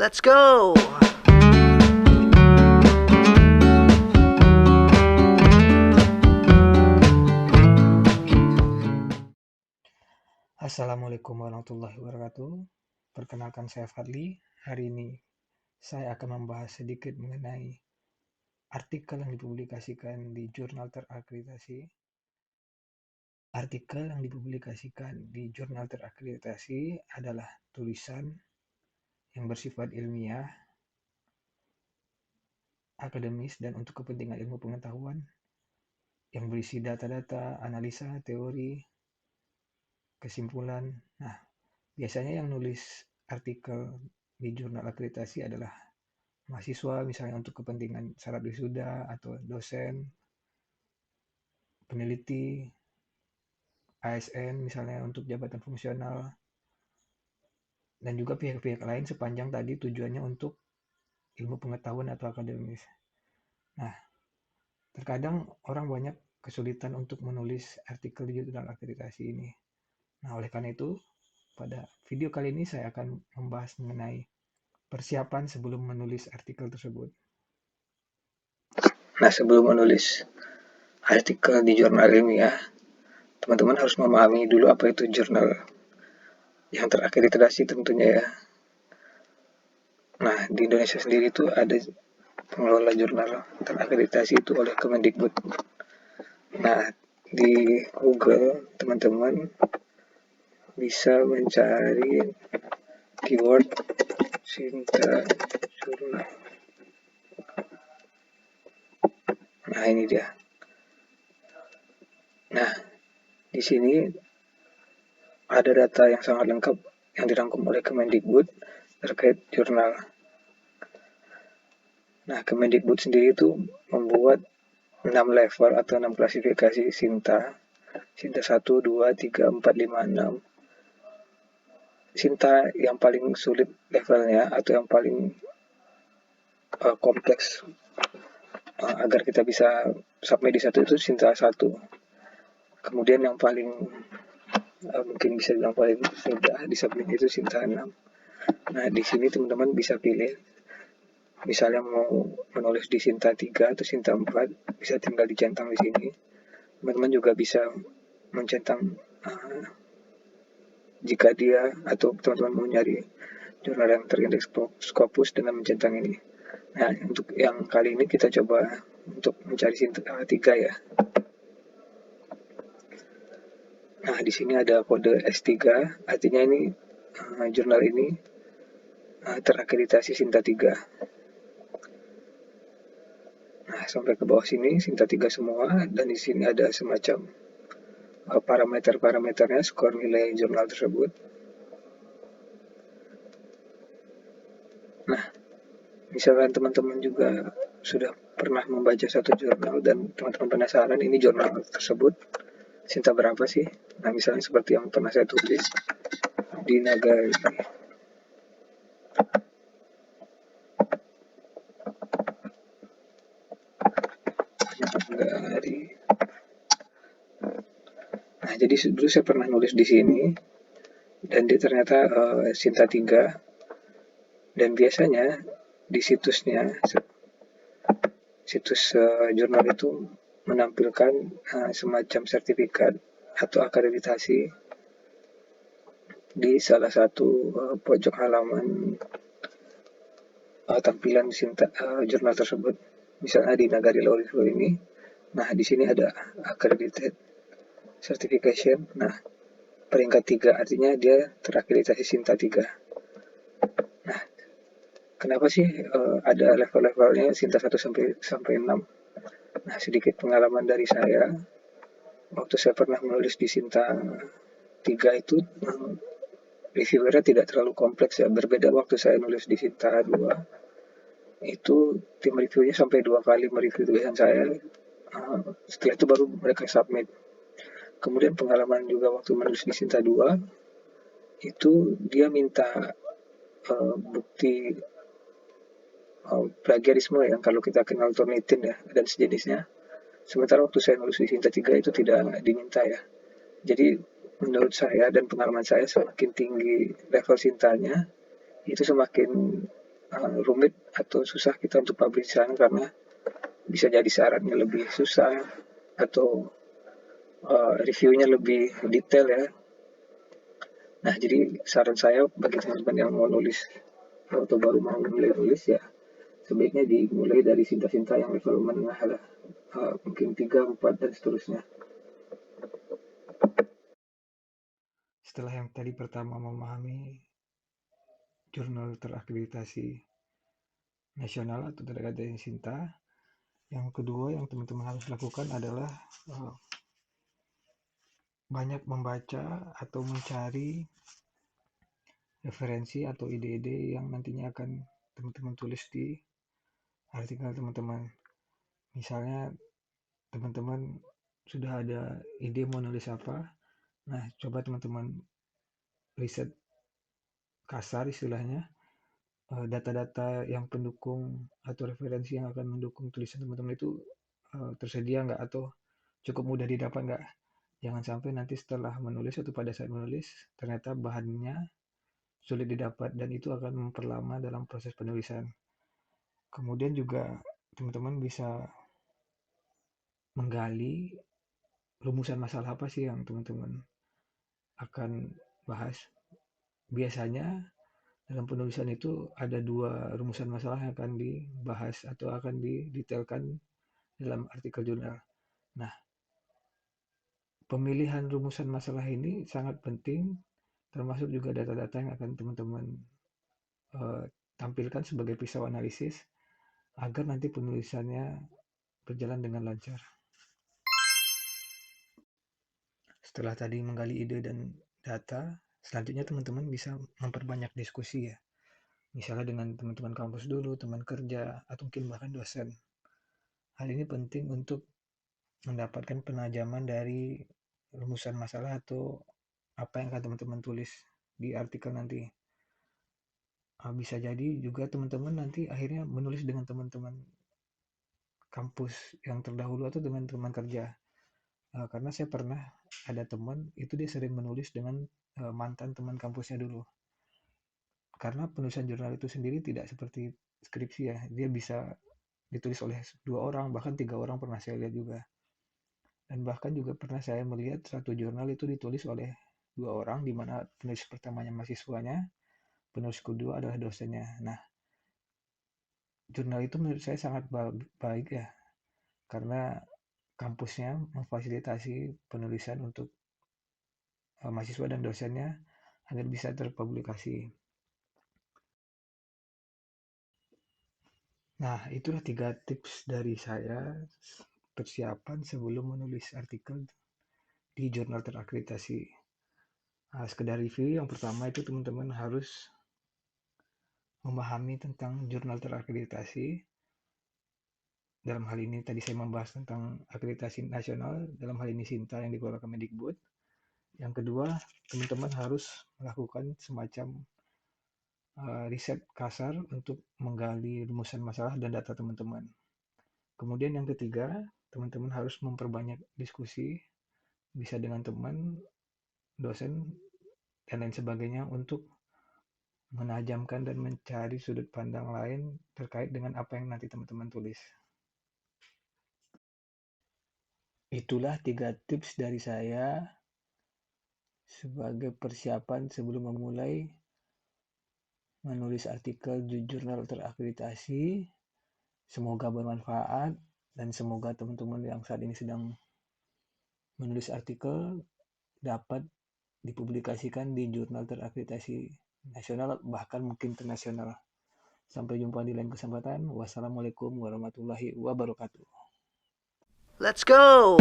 Let's go! Assalamualaikum warahmatullahi wabarakatuh. Perkenalkan, saya Fadli. Hari ini saya akan membahas sedikit mengenai artikel yang dipublikasikan di jurnal terakreditasi. Artikel yang dipublikasikan di jurnal terakreditasi adalah tulisan yang bersifat ilmiah, akademis, dan untuk kepentingan ilmu pengetahuan yang berisi data-data, analisa, teori, kesimpulan. Nah, biasanya yang nulis artikel di jurnal akreditasi adalah mahasiswa, misalnya untuk kepentingan syarat wisuda, atau dosen, peneliti, ASN misalnya untuk jabatan fungsional, dan juga pihak-pihak lain sepanjang tadi tujuannya untuk ilmu pengetahuan atau akademis. Nah, terkadang orang banyak kesulitan untuk menulis artikel di jurnal akreditasi ini. Nah, oleh karena itu, pada video kali ini saya akan membahas mengenai persiapan sebelum menulis artikel tersebut. Nah, sebelum menulis artikel di jurnal ilmiah, teman-teman harus memahami dulu apa itu jurnal yang terakreditasi tentunya ya. Nah, di Indonesia sendiri itu ada pengelola jurnal terakreditasi itu oleh Kemendikbud. Nah, di Google teman-teman bisa mencari keyword Sinta Jurnal. Nah, ini dia. Nah, di sini ada data yang sangat lengkap yang dirangkum oleh Kemendikbud terkait jurnal. Nah, Kemendikbud sendiri itu membuat 6 level atau 6 klasifikasi Sinta. Sinta 1, 2, 3, 4, 5, 6. Sinta yang paling sulit levelnya atau yang paling kompleks agar kita bisa submit di satu itu Sinta 1. Kemudian yang paling mungkin bisa bilang paling mudah di submit itu Sinta 6. Nah, di sini teman-teman bisa pilih. Misalnya mau menulis di Sinta 3 atau Sinta 4, bisa tinggal dicentang di sini. Teman-teman juga bisa mencentang jika dia atau teman-teman mau nyari jurnal yang terindeks Scopus dengan mencentang ini. Nah, untuk yang kali ini kita coba untuk mencari Sinta 3 ya. Nah, di sini ada kode S3, artinya ini jurnal ini terakreditasi Sinta 3. Nah, sampai ke bawah sini Sinta 3 semua, dan di sini ada semacam parameter-parameternya, skor nilai jurnal tersebut. Nah, misalkan teman-teman juga sudah pernah membaca satu jurnal dan teman-teman penasaran ini jurnal tersebut Sinta berapa sih? Nah, misalnya seperti yang pernah saya tulis di Nagari. Nah, jadi dulu saya pernah nulis di sini dan dia ternyata Sinta 3, dan biasanya di situsnya, situs jurnal itu menampilkan semacam sertifikat atau akreditasi di salah satu pojok halaman tampilan Sinta jurnal tersebut. Misalnya di Nagari Law Review ini. Nah, di sini ada accredited certification. Nah, peringkat 3 artinya dia terakreditasi Sinta 3. Nah, kenapa sih ada level-levelnya Sinta 1 sampai 6? Nah, sedikit pengalaman dari saya. Waktu saya pernah menulis di Sinta 3 itu reviewernya tidak terlalu kompleks ya. Berbeda waktu saya nulis di Sinta 2. Itu tim reviewnya sampai 2 kali mereview tulisan saya. Setelah itu baru mereka submit. Kemudian pengalaman juga waktu menulis di Sinta 2, itu dia minta bukti plagiarisme yang kalau kita kenal Turnitin ya dan sejenisnya. Sementara waktu saya nulis di Sinta 3 itu tidak diminta ya. Jadi menurut saya dan pengalaman saya, semakin tinggi level Sintanya itu semakin rumit atau susah kita untuk publish karena bisa jadi syaratnya lebih susah atau reviewnya lebih detail ya. Nah, jadi saran saya bagi teman-teman yang mau nulis atau baru mau mulai nulis ya, sebaiknya dimulai dari cinta-cinta yang level menengah lah, mungkin 3, 4 dan seterusnya. Setelah yang tadi pertama memahami jurnal terakreditasi nasional atau terakreditasi Sinta, yang kedua yang teman-teman harus lakukan adalah banyak membaca atau mencari referensi atau ide-ide yang nantinya akan teman-teman tulis di artikel teman-teman. Misalnya teman-teman sudah ada ide mau nulis apa, nah coba teman-teman riset kasar istilahnya, data-data yang pendukung atau referensi yang akan mendukung tulisan teman-teman itu tersedia nggak atau cukup mudah didapat nggak. Jangan sampai nanti setelah menulis atau pada saat menulis ternyata bahannya sulit didapat dan itu akan memperlama dalam proses penulisan. Kemudian juga teman-teman bisa menggali rumusan masalah apa sih yang teman-teman akan bahas. Biasanya dalam penulisan itu ada 2 rumusan masalah yang akan dibahas atau akan didetailkan dalam artikel jurnal. Nah, pemilihan rumusan masalah ini sangat penting, termasuk juga data-data yang akan teman-teman tampilkan sebagai pisau analisis agar nanti penulisannya berjalan dengan lancar. Setelah tadi menggali ide dan data, selanjutnya teman-teman bisa memperbanyak diskusi ya. Misalnya dengan teman-teman kampus dulu, teman kerja, atau mungkin bahkan dosen. Hal ini penting untuk mendapatkan penajaman dari rumusan masalah atau apa yang akan teman-teman tulis di artikel nanti. Bisa jadi juga teman-teman nanti akhirnya menulis dengan teman-teman kampus yang terdahulu atau teman-teman kerja. Karena saya pernah ada teman itu dia sering menulis dengan mantan teman kampusnya dulu. Karena penulisan jurnal itu sendiri tidak seperti skripsi ya, dia bisa ditulis oleh 2 orang bahkan 3 orang pernah saya lihat juga. Dan bahkan juga pernah saya melihat satu jurnal itu ditulis oleh 2 orang di mana penulis pertamanya mahasiswanya, penulis kedua adalah dosennya. Nah, jurnal itu menurut saya sangat baik ya karena kampusnya memfasilitasi penulisan untuk mahasiswa dan dosennya agar bisa terpublikasi. Nah, itulah 3 tips dari saya persiapan sebelum menulis artikel di jurnal terakreditasi. Sekedar review, yang pertama itu teman-teman harus memahami tentang jurnal terakreditasi. Dalam hal ini tadi saya membahas tentang akreditasi nasional, dalam hal ini Sinta yang dikeluarkan Kemendikbud. Yang kedua, teman-teman harus melakukan semacam riset kasar untuk menggali rumusan masalah dan data teman-teman. Kemudian yang ketiga, teman-teman harus memperbanyak diskusi, bisa dengan teman, dosen, dan lain sebagainya untuk menajamkan dan mencari sudut pandang lain terkait dengan apa yang nanti teman-teman tulis. Itulah 3 tips dari saya sebagai persiapan sebelum memulai menulis artikel di jurnal terakreditasi. Semoga bermanfaat dan semoga teman-teman yang saat ini sedang menulis artikel dapat dipublikasikan di jurnal terakreditasi nasional bahkan mungkin internasional. Sampai jumpa di lain kesempatan. Wassalamualaikum warahmatullahi wabarakatuh. Let's go!